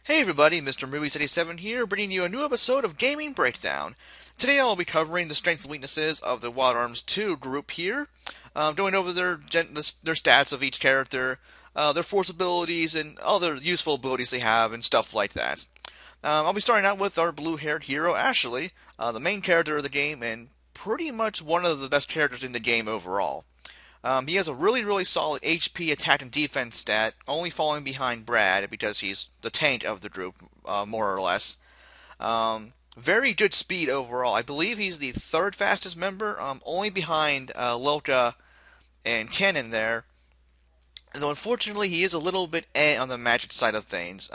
Hey everybody, Mr. Movies87 here, bringing you a new episode of Gaming Breakdown. Today I will be covering the strengths and weaknesses of the Wild Arms 2 group here, going over their stats of each character, their force abilities, and all the useful abilities they have, and stuff like that. I'll be starting out with our blue-haired hero, Ashley, the main character of the game, and pretty much one of the best characters in the game overall. He has a really solid HP, attack, and defense stat, only falling behind Brad because he's the tank of the group, more or less. Very good speed overall. I believe he's the third fastest member, only behind Lilka and Kennen there. Though unfortunately he is a little bit on the magic side of things.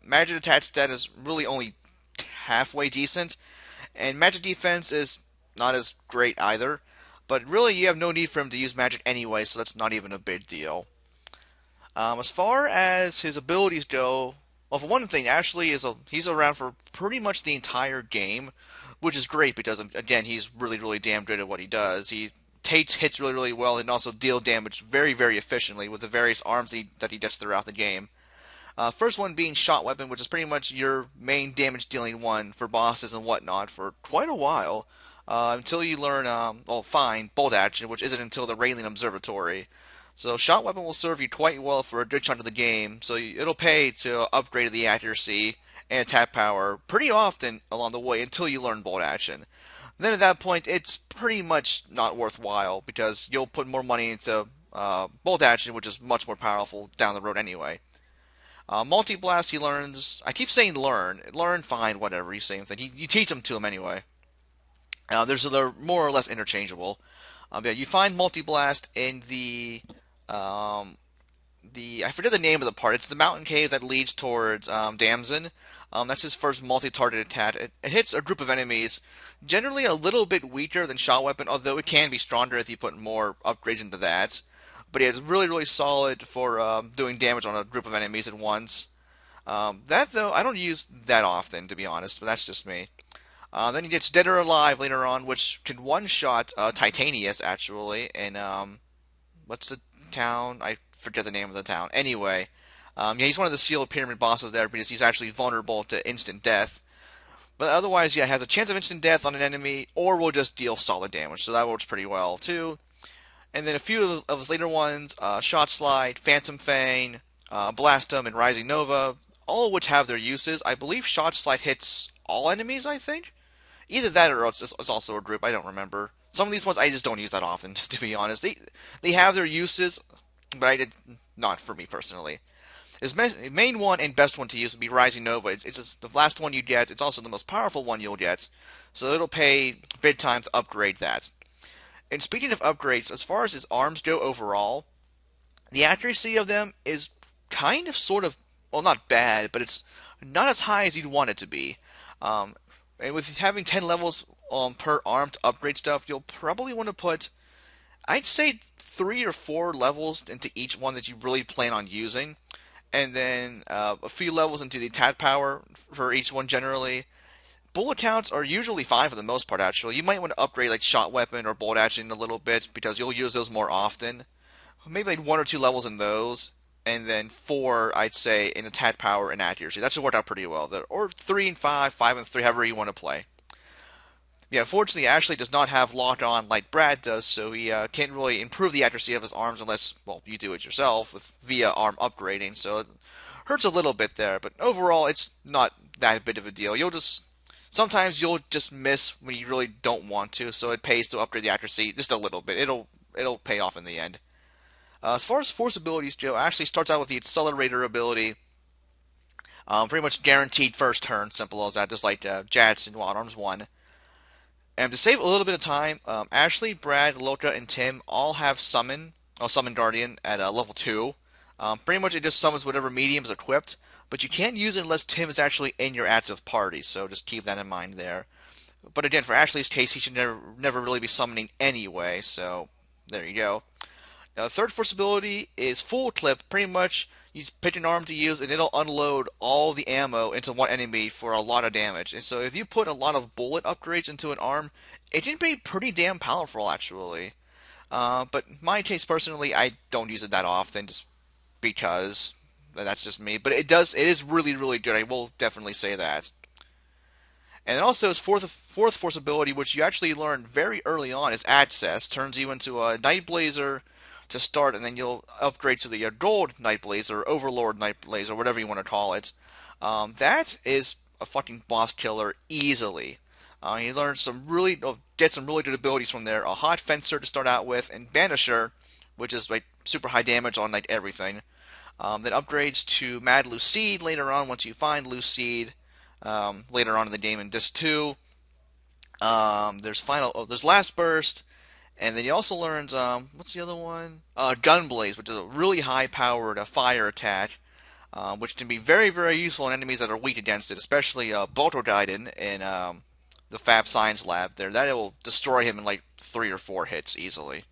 Magic attack stat is really only halfway decent, and magic defense is not as great either. But really, you have no need for him to use magic anyway, so that's not even a big deal. As far as his abilities go, well, for one thing, Ashley he's around for pretty much the entire game, which is great because again, he's really damn good at what he does. He takes hits really well and also deal damage very efficiently with the various arms that he gets throughout the game. First one being Shot Weapon, which is pretty much your main damage dealing one for bosses and whatnot for quite a while. Until you learn, fine, Bolt Action, which isn't until the Rayling Observatory. So Shot Weapon will serve you quite well for a good chunk of the game, so it'll pay to upgrade the accuracy and attack power pretty often along the way until you learn Bolt Action. Then at that point, it's pretty much not worthwhile because you'll put more money into Bolt Action, which is much more powerful down the road anyway. Multi Blast, he learns. I keep saying learn, fine, whatever. Same thing. You teach them to him anyway. They're more or less interchangeable. Yeah, you find Multi Blast in the I forget the name of the part. It's the mountain cave that leads towards Damson. That's his first multi-target attack. It hits a group of enemies, generally a little bit weaker than Shot Weapon, although it can be stronger if you put more upgrades into that. But yeah, it's really solid for doing damage on a group of enemies at once. That though, I don't use that often, to be honest, but that's just me. Then he gets Dead or Alive later on, which can one-shot Titanius, actually, and what's the town? I forget the name of the town. Anyway, yeah, he's one of the sealed pyramid bosses there because he's actually vulnerable to instant death. But otherwise, yeah, has a chance of instant death on an enemy, or will just deal solid damage, so that works pretty well, too. And then a few of his later ones, Shot Slide, Phantom Fang, Blastum, and Rising Nova, all of which have their uses. I believe Shot Slide hits all enemies, I think? Either that or it's also a group. I don't remember. Some of these ones I just don't use that often, to be honest. They have their uses, but I did not for me personally. His main one and best one to use would be Rising Nova. It's the last one you get. It's also the most powerful one you'll get, so it'll pay big time to upgrade that. And speaking of upgrades, as far as his arms go overall, the accuracy of them is kind of sort of, well, not bad, but it's not as high as you'd want it to be. Um, and with having 10 levels per arm to upgrade stuff, you'll probably want to put, I'd say, 3 or 4 levels into each one that you really plan on using. And then a few levels into the attack power for each one generally. Bullet counts are usually fine for the most part, actually. You might want to upgrade like Shot Weapon or Bolt Action a little bit because you'll use those more often. Maybe like 1 or 2 levels in those, and then 4, I'd say, in attack power and accuracy. That should work out pretty well. Or 3 and 5, 5 and 3, however you want to play. Yeah, unfortunately, Ashley does not have lock on like Brad does, so he can't really improve the accuracy of his arms unless, well, you do it yourself via arm upgrading. So it hurts a little bit there, but overall, it's not that big of a deal. Sometimes you'll just miss when you really don't want to, so it pays to upgrade the accuracy just a little bit. It'll pay off in the end. As far as force abilities go, Ashley starts out with the Accelerator ability. Pretty much guaranteed first turn, simple as that, just like Jad's in Wild Arms 1. And to save a little bit of time, Ashley, Brad, Loka, and Tim all have Summon Guardian at level 2. Pretty much it just summons whatever medium is equipped, but you can't use it unless Tim is actually in your active party, so just keep that in mind there. But again, for Ashley's case, he should never really be summoning anyway, so there you go. Now, the third force ability is Full Clip. Pretty much, you pick an arm to use, and it'll unload all the ammo into one enemy for a lot of damage. And so, if you put a lot of bullet upgrades into an arm, it can be pretty damn powerful, actually. But in my case, personally, I don't use it that often, just because That's just me, but it is really really good. I will definitely say that. And then also his fourth force ability, which you actually learn very early on, is Access. Turns you into a Night Blazer to start, and then you'll upgrade to the Gold Night Blazer, Overlord Night Blazer, whatever you want to call it. That is a fucking boss killer easily. You learn get some really good abilities from there. A Hot Fencer to start out with, and Banisher, which is like super high damage on like everything. Then upgrades to Mad Lucide later on once you find Lucide later on in the game in Disc 2. There's Last Burst, and then he also learns what's the other one? Gunblaze, which is a really high-powered fire attack, which can be very very useful in enemies that are weak against it, especially Gaiden in the Fab Science Lab. That will destroy him in like 3 or 4 hits easily.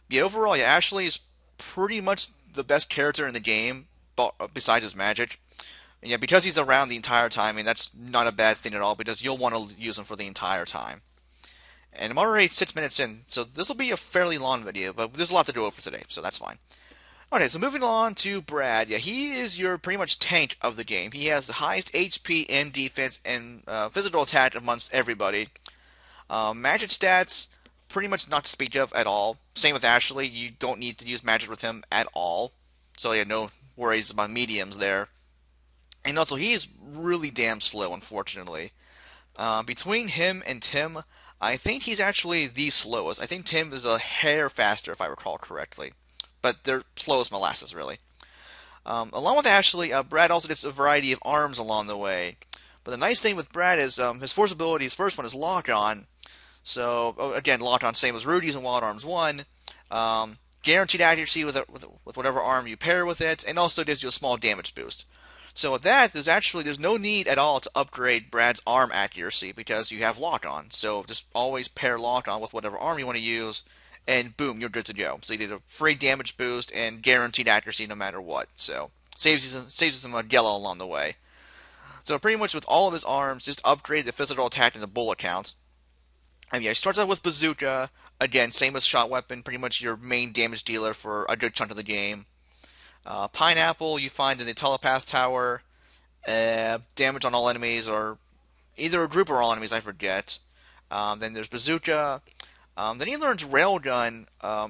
Yeah, overall, yeah, Ashley is pretty much the best character in the game, besides his magic. And yeah, because he's around the entire time, I mean, that's not a bad thing at all, because you'll want to use him for the entire time. And I'm already 6 minutes in, so this will be a fairly long video, but there's a lot to go over today, so that's fine. Okay, so moving on to Brad. Yeah, he is your pretty much tank of the game. He has the highest HP and defense and physical attack amongst everybody. Magic stats, pretty much not to speak of at all. Same with Ashley, you don't need to use magic with him at all. So yeah, no worries about mediums there. And also, he is really damn slow, unfortunately. Between him and Tim, I think he's actually the slowest. I think Tim is a hair faster, if I recall correctly. But they're slow as molasses, really. Along with Ashley, Brad also gets a variety of arms along the way. But the nice thing with Brad is his force ability, his first one is Lock On. So, again, Lock On, same as Rudy's in Wild Arms 1. Guaranteed accuracy with whatever arm you pair with it, and also gives you a small damage boost. So with that, there's no need at all to upgrade Brad's arm accuracy because you have Lock On. So just always pair Lock On with whatever arm you want to use, and boom, you're good to go. So you get a free damage boost and guaranteed accuracy no matter what. So saves you some yellow along the way. So pretty much with all of his arms, just upgrade the physical attack and the bullet count. And yeah, he starts out with Bazooka. Again, same as Shot Weapon, pretty much your main damage dealer for a good chunk of the game. Pineapple you find in the Telepath Tower. Damage on all enemies, or either a group or all enemies, I forget. Then there's Bazooka. Then he learns Railgun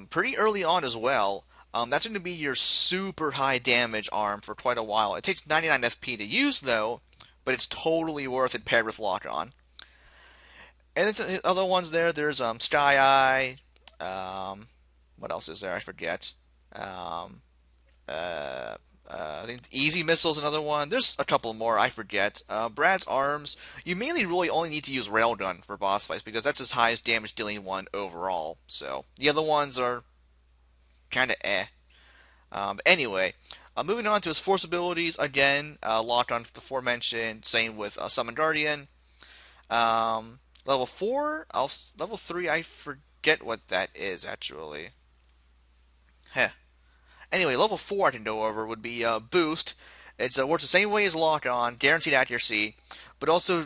pretty early on as well. That's going to be your super high damage arm for quite a while. It takes 99 FP to use, though, but it's totally worth it paired with Lock On. And then other ones there's Sky Eye. What else is there? I forget. I think Easy Missile's another one. There's a couple more, I forget. Brad's arms, you mainly really only need to use Railgun for boss fights because that's his highest damage dealing one overall. So the other ones are kind of eh. Anyway, moving on to his force abilities, again, Lock On the aforementioned, same with Summon Guardian. Level 4, level 3, I forget what that is actually. Heh. Anyway, level 4 I can go over would be Boost. It works the same way as Lock On, guaranteed accuracy, but also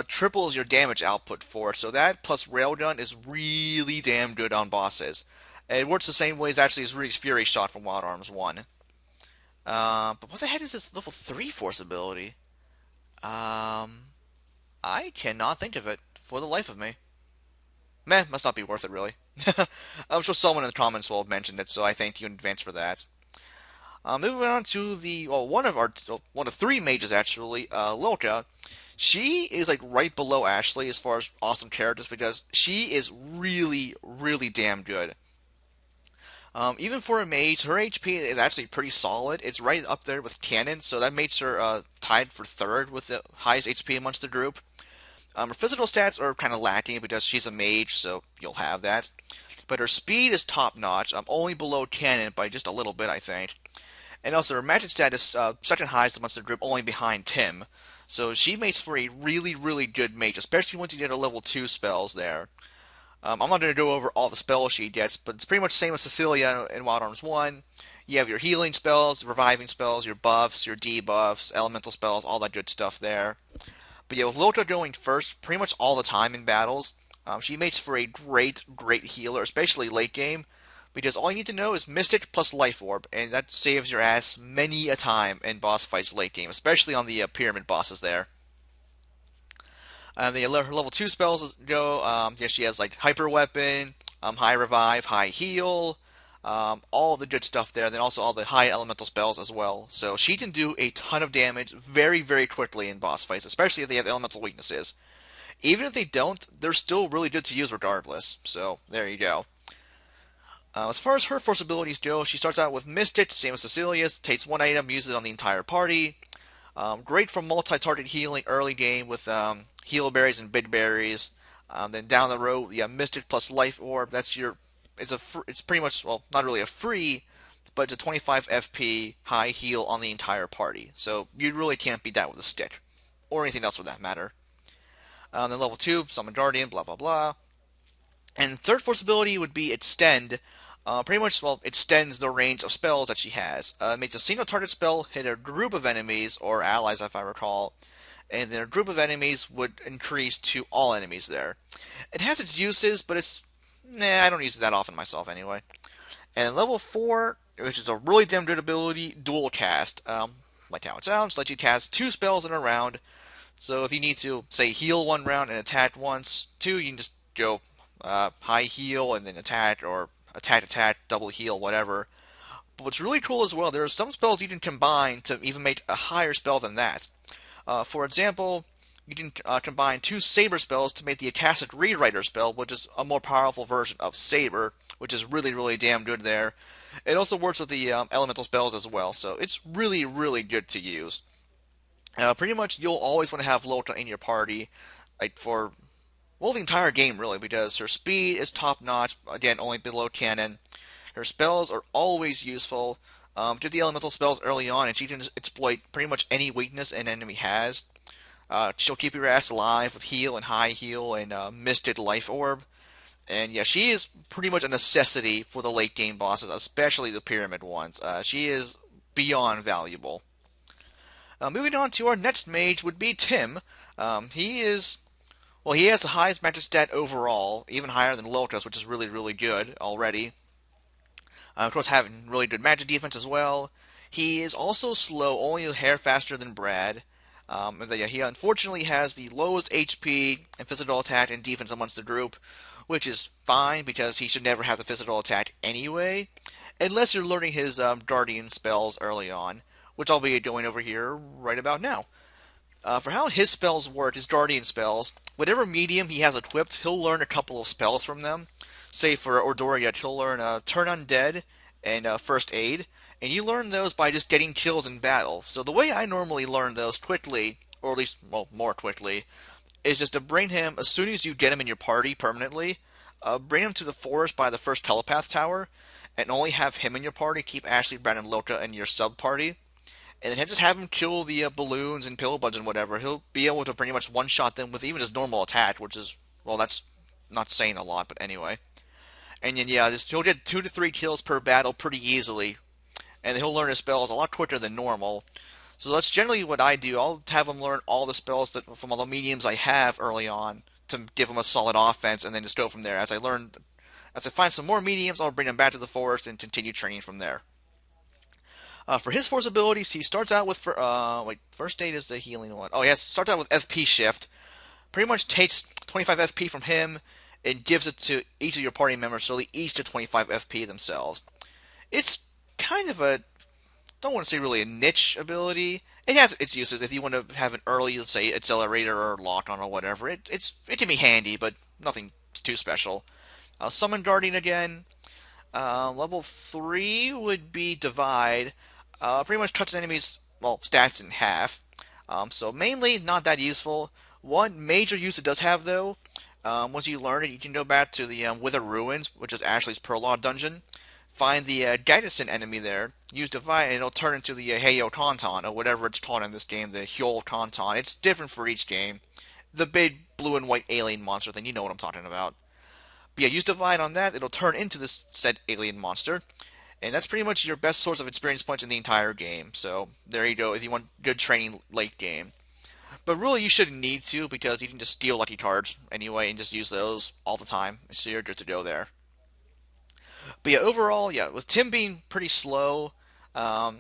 triples your damage output for it. So that plus Railgun is really damn good on bosses. It works the same way as actually as Rudy's Fury Shot from Wild Arms 1. But what the heck is this level 3 force ability? I cannot think of it for the life of me. Meh, must not be worth it, really. I'm sure someone in the comments will have mentioned it, so I thank you in advance for that. Moving on to one of 3 mages actually, Lilka. She is like right below Ashley as far as awesome characters because she is really, really damn good. Even for a mage, her HP is actually pretty solid. It's right up there with Cannon, so that makes her tied for 3rd with the highest HP amongst the group. Her physical stats are kind of lacking because she's a mage, so you'll have that. But her speed is top notch, only below Cannon by just a little bit, I think. And also her magic stat is second highest amongst the group, only behind Tim. So she makes for a really, really good mage, especially once you get her level 2 spells there. I'm not going to go over all the spells she gets, but it's pretty much the same as Cecilia in Wild Arms 1. You have your healing spells, reviving spells, your buffs, your debuffs, elemental spells, all that good stuff there. But yeah, with Lilka going first pretty much all the time in battles, she makes for a great, great healer, especially late game. because all you need to know is Mystic plus Life Orb, and that saves your ass many a time in boss fights late game, especially on the pyramid bosses there. Her level 2 spells go, yeah, she has like Hyper Weapon, High Revive, High Heal, all the good stuff there. Then also all the high elemental spells as well. So she can do a ton of damage very, very quickly in boss fights, especially if they have elemental weaknesses. Even if they don't, they're still really good to use regardless. So there you go. As far as her force abilities go, she starts out with Mystic, same as Cecilia's, takes one item, uses it on the entire party. Great for multi-target healing early game with heal berries and big berries. Then down the road, yeah, Mystic plus Life Orb. That's your. It's pretty much, well, not really a free, but it's a 25 FP high heal on the entire party. So you really can't beat that with a stick, or anything else for that matter. Then level 2, Summon Guardian, blah blah blah. And third force ability would be Extend. Pretty much, well, extends the range of spells that she has. It makes a single target spell hit a group of enemies, or allies if I recall, and then a group of enemies would increase to all enemies there. It has its uses, but I don't use it that often myself anyway. And level 4, which is a really damn good ability, Dual Cast. Like how it sounds, lets you cast 2 spells in a round. So if you need to, say, heal one round and attack once, 2, you can just go high heal and then attack, or attack, double heal, whatever. But what's really cool as well, there are some spells you can combine to even make a higher spell than that. For example, you can combine 2 Saber spells to make the Akashic Rewriter spell, which is a more powerful version of Saber, which is really, really damn good there. It also works with the elemental spells as well, so it's really, really good to use. Pretty much, you'll always want to have Lota in your party, like for, well, the entire game really, because her speed is top notch. Again, only below canon. Her spells are always useful. Do the elemental spells early on, and she can exploit pretty much any weakness an enemy has. She'll keep your ass alive with heal and high heal and Mystic Life Orb. And yeah, she is pretty much a necessity for the late game bosses, especially the pyramid ones. She is beyond valuable. Moving on to our next mage would be Tim. He is, well, he has the highest magic stat overall, even higher than Lotus, which is really, really good already. Of course, having really good magic defense as well. He is also slow, only a hair faster than Brad. He unfortunately has the lowest HP and physical attack and defense amongst the group, which is fine because he should never have the physical attack anyway, unless you're learning his Guardian spells early on, which I'll be doing over here right about now. For how his spells work, his Guardian spells, whatever medium he has equipped, he'll learn a couple of spells from them. Say for Ordoria, he'll learn Turn Undead and First Aid, and you learn those by just getting kills in battle. So the way I normally learn those quickly, or at least, well, more quickly, is just to bring him, as soon as you get him in your party permanently, bring him to the forest by the first telepath tower, and only have him in your party, keep Ashley, Brad, and Loka in your sub-party, and then just have him kill the balloons and pillowbuds and whatever. He'll be able to pretty much one-shot them with even his normal attack, which is, well, that's not saying a lot, but anyway. And then, yeah, he'll get 2 to 3 kills per battle pretty easily, and he'll learn his spells a lot quicker than normal. So that's generally what I do. I'll have him learn all the spells from all the mediums I have early on to give him a solid offense, and then just go from there. As I find some more mediums, I'll bring him back to the forest and continue training from there. For his force abilities, he starts out with first aid is the healing one. Oh yes, starts out with FP shift. Pretty much takes 25 FP from him and gives it to each of your party members, so they each to 25 FP themselves. It's kind of a, don't want to say really a niche ability. It has its uses. If you want to have an early, let's say, accelerator or lock on or whatever, it can be handy, but nothing too special. Summon Guardian again. Level 3 would be Divide. Pretty much cuts enemies, well, stats in half. So mainly not that useful. One major use it does have, though, once you learn it, you can go back to the Wither Ruins, which is Ashley's Prologue dungeon. Find the Gaidison enemy there, use Divide, and it'll turn into the Heyo Tauntaun, or whatever it's called in this game, the Hyol Tauntaun. It's different for each game. The big blue and white alien monster thing, you know what I'm talking about. But yeah, use Divide on that, it'll turn into this said alien monster. And that's pretty much your best source of experience points in the entire game. So there you go, if you want good training late game. But really, you shouldn't need to, because you can just steal lucky cards anyway and just use those all the time. So you're good to go there. But yeah, overall, yeah, with Tim being pretty slow, um,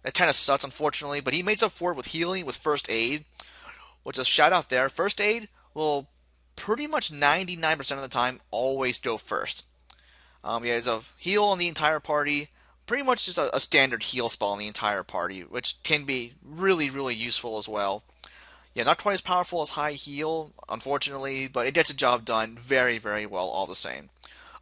it kind of sucks, unfortunately. But he makes up for it with healing, with first aid, which is a shout out there. First aid will pretty much 99% of the time always go first. Yeah, it's a heal on the entire party. Pretty much just a standard heal spell on the entire party, which can be really, really useful as well. Yeah, not quite as powerful as high heal, unfortunately, but it gets the job done very, very well all the same.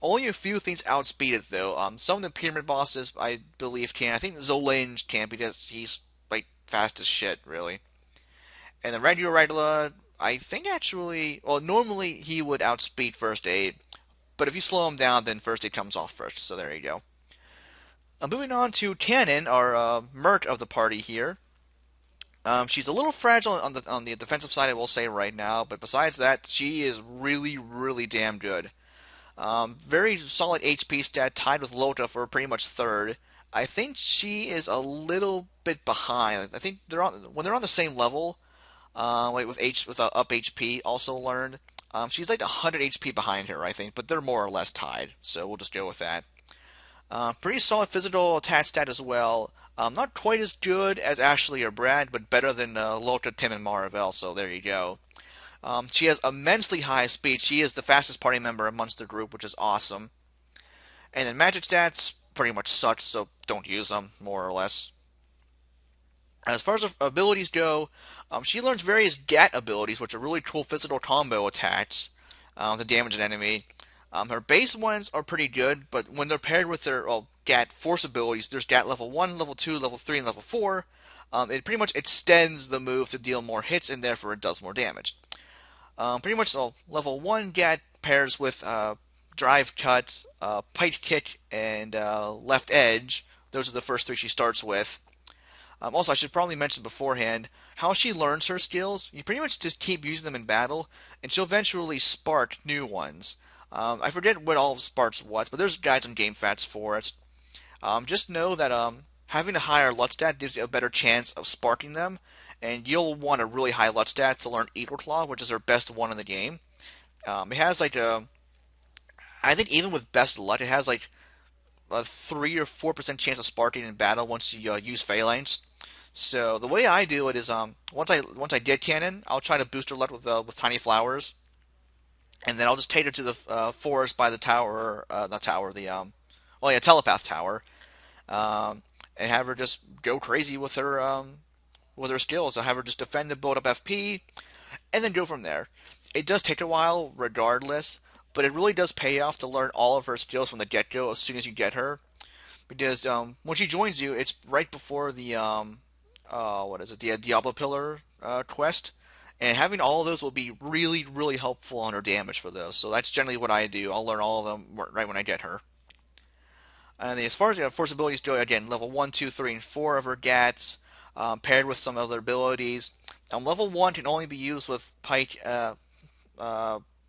Only a few things outspeed it though. Some of the pyramid bosses, I believe, can. I think Zolange can't because he's like fast as shit, really. And the regular I think actually, well, normally he would outspeed first aid, but if you slow him down, then first aid comes off first. So there you go. Moving on to Cannon, our merc of the party here. She's a little fragile on the defensive side, I will say right now, but besides that, she is really, really damn good. Very solid HP stat, tied with Lota for pretty much third. I think she is a little bit behind. I think when they're on the same level, like with up HP also learned. She's like 100 HP behind her, I think, but they're more or less tied. So we'll just go with that. Pretty solid physical attack stat as well. Not quite as good as Ashley or Brad, but better than Lota, Tim, and Maravel. So there you go. She has immensely high speed. She is the fastest party member amongst the group, which is awesome. And then magic stats pretty much suck, so don't use them, more or less. As far as her abilities go, she learns various GAT abilities, which are really cool physical combo attacks to damage an enemy. Her base ones are pretty good, but when they're paired with their GAT force abilities, there's GAT level 1, level 2, level 3, and level 4. It pretty much extends the move to deal more hits, and therefore it does more damage. Pretty much level 1 GAT pairs with drive cut, pike kick, and left edge. Those are the first three she starts with. Also, I should probably mention beforehand how she learns her skills. You pretty much just keep using them in battle, and she'll eventually spark new ones. I forget what all of sparks what, but there's guides on GameFATs for it. Just know that having a higher LUT stat gives you a better chance of sparking them, and you'll want a really high LUT stat to learn Eagle Claw, which is her best one in the game. It has like I think even with best LUT, it has like a 3 or 4% chance of sparking in battle once you use Phalanx. So the way I do it is once I get cannon, I'll try to boost her LUT with tiny flowers, and then I'll just take her to the forest by the tower, not tower, the well, yeah, telepath tower, um, and have her just go crazy with her skills. I'll have her just defend and build up FP, and then go from there. It does take a while, regardless, but it really does pay off to learn all of her skills from the get-go as soon as you get her, because when she joins you, it's right before the what is it, the Diablo Pillar quest, and having all of those will be really, really helpful on her damage for those. So that's generally what I do. I'll learn all of them right when I get her. And as far as force abilities go, again, level 1, 2, 3, and 4 of her GATs, paired with some other abilities. Level 1 can only be used with uh,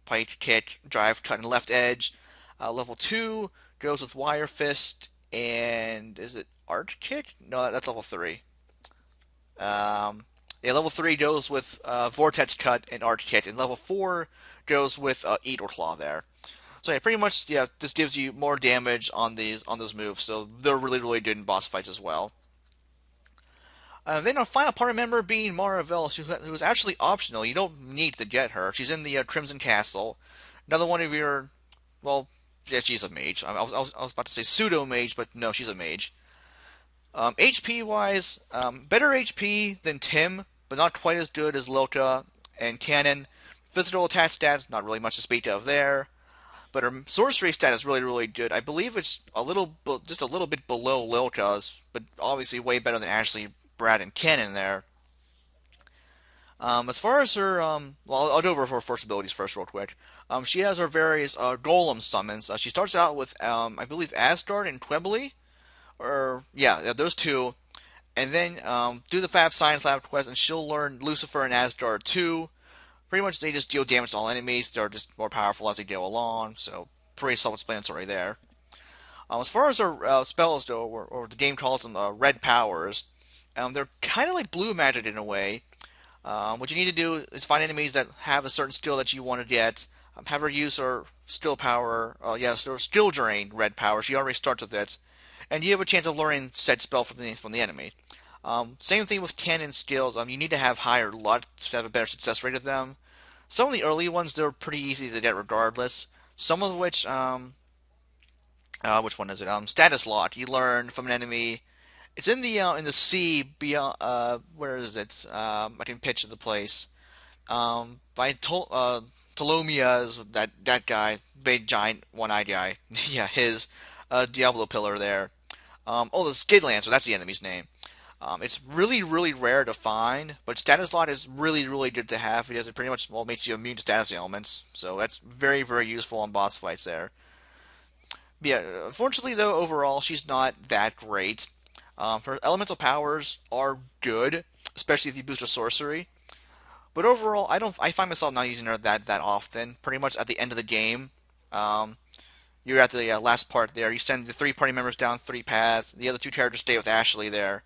Pike, Kick, Drive, Cut, and Left Edge. Level 2 goes with Wire Fist, and is it Arch Kick? No, that's level 3. Yeah, level 3 goes with Vortex Cut and Arch Kick, and level 4 goes with Eagle Claw there. So yeah, pretty much, yeah, this gives you more damage on those moves, so they're really, really good in boss fights as well. Then our final party member being Maravel, who is actually optional. You don't need to get her. She's in the Crimson Castle. Another one of your, well, yeah, she's a mage. I was about to say pseudo mage, but no, she's a mage. HP wise, better HP than Tim, but not quite as good as Loka and Cannon. Physical attack stats, not really much to speak of there. But her sorcery stat is really, really good. I believe it's just a little bit below Lilka's, but obviously way better than Ashley, Brad, and Cannon there. As far as her, well, I'll go over her force abilities first, real quick. She has her various golem summons. She starts out with, I believe, Asgard and Quebly, or yeah, those two, and then do the Fab Science Lab quest, and she'll learn Lucifer and Asgard too. Pretty much they just deal damage to all enemies. They're just more powerful as they go along, so pretty self-explanatory there. As far as our spells go, or the game calls them red powers, they're kind of like blue magic in a way. What you need to do is find enemies that have a certain skill that you want to get, have her use her Still power, yeah, so skill drain red power. She already starts with it, and you have a chance of learning said spell from the enemy. Same thing with cannon skills. You need to have higher luck to have a better success rate of them. Some of the early ones they're pretty easy to get regardless. Some of which one is it? Status lock. You learn from an enemy. It's in the sea beyond. Where is it? I can picture the place. By Tolomia's that guy, big giant one-eyed guy. Yeah, his Diablo pillar there. The Skid Lancer. That's the enemy's name. It's really, really rare to find, but status lot is really, really good to have because it pretty much makes you immune to status ailments. So that's very, very useful on boss fights there. But yeah, unfortunately though, overall she's not that great. Her elemental powers are good, especially if you boost her sorcery. But overall, I don't. I find myself not using her that often. Pretty much at the end of the game, um, you're at the last part there. You send the three party members down three paths. The other two characters stay with Ashley there.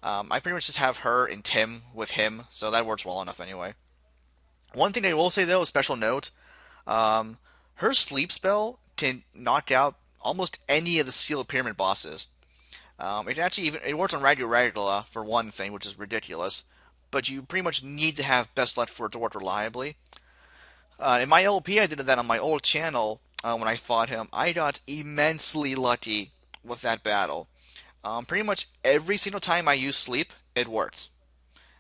I pretty much just have her and Tim with him, so that works well enough anyway. One thing I will say though, a special note, um, her sleep spell can knock out almost any of the Seal Pyramid bosses. It actually even it works on Radula for one thing, which is ridiculous. But you pretty much need to have best luck for it to work reliably. In my LP, I did that on my old channel when I fought him. I got immensely lucky with that battle. Pretty much every single time I used sleep, it worked.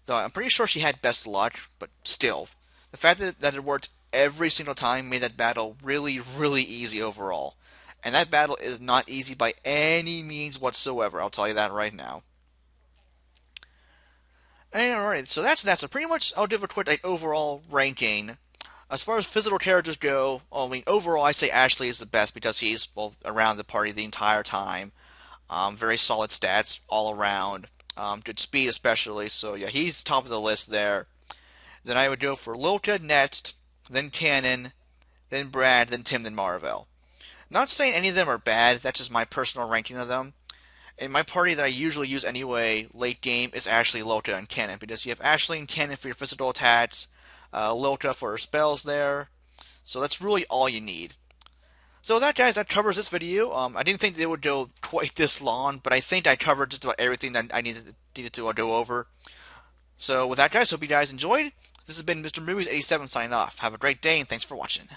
Though I'm pretty sure she had best luck, but still, the fact that it worked every single time made that battle really, really easy overall. And that battle is not easy by any means whatsoever. I'll tell you that right now. Alright, so that's that. So pretty much I'll give a quick overall ranking. As far as physical characters go, I mean overall I say Ashley is the best because he's around the party the entire time. Very solid stats all around. Good speed especially. So yeah, he's top of the list there. Then I would go for Lilka next, then Cannon, then Brad, then Tim, then Marvel. Not saying any of them are bad. That's just my personal ranking of them. In my party that I usually use anyway, late game, is Ashley, Lilka, and Cannon. Because you have Ashley and Cannon for your physical attacks, Lilka for her spells there. So that's really all you need. So with that, guys, that covers this video. I didn't think they would go quite this long, but I think I covered just about everything that I needed to go over. So with that, guys, hope you guys enjoyed. This has been Mr. Movies 87 signing off. Have a great day, and thanks for watching.